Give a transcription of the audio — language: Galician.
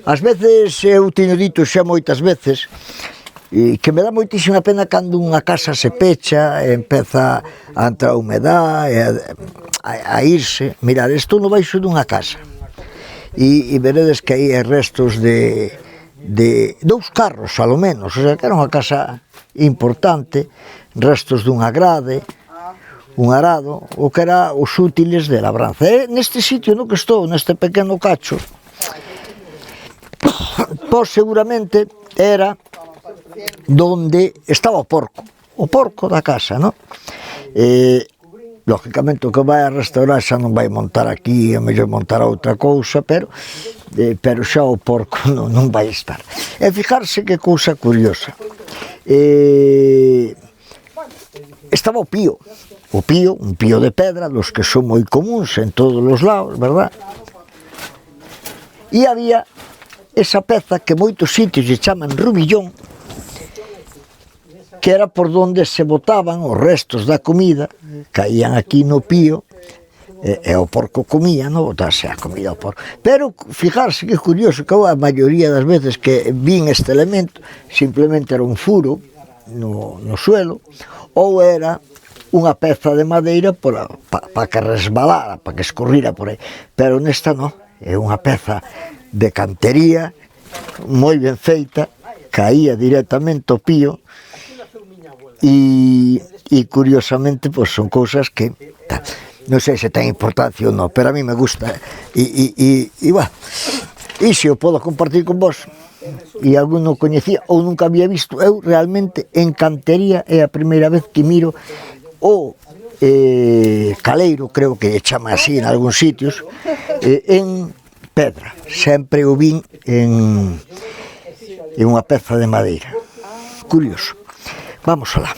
Ás veces, eu teño dito xa moitas veces, que me dá moitísima pena cando unha casa se pecha, empeza a entrar a humedade, a irse. Mirad, estou no baixo dunha casa, e veredes que aí hai restos de 2 carros, alo menos, o sea, que era unha casa importante, restos dunha grade, un arado, o que era os útiles de labranza. E neste sitio no que estou, neste pequeno cacho, pois seguramente era donde estaba o porco da casa, non? Lógicamente o que vai a restaurar xa non vai montar aquí, a mellor montar outra cousa, pero xa o porco non vai estar. E fijarse que cousa curiosa, estaba o pío, un pío de pedra, dos que son moi comuns en todos os lados, verdad? E había esa peza que moitos sitios lle chaman rumillón, que era por donde se botaban os restos da comida, caían aquí no pío, e o porco comía, non botase a comida ao porco. Pero, fijarse que curioso, que a maioría das veces que vin este elemento, simplemente era un furo no suelo, ou era unha peza de madeira para que resbalara, para que escorrira por aí. Pero nesta non, é unha peza de cantería, moi ben feita, caía directamente ao pío, e curiosamente son cousas que non sei se ten importancia ou non, pero a mí me gusta, e se o podo compartir con vos, e algún non coñecía ou nunca había visto. Eu realmente en cantería é a primeira vez que miro o caleiro, creo que chama así en algúns sitios, en pedra. Sempre o vin en unha peza de madeira. Curioso. Vamos alá.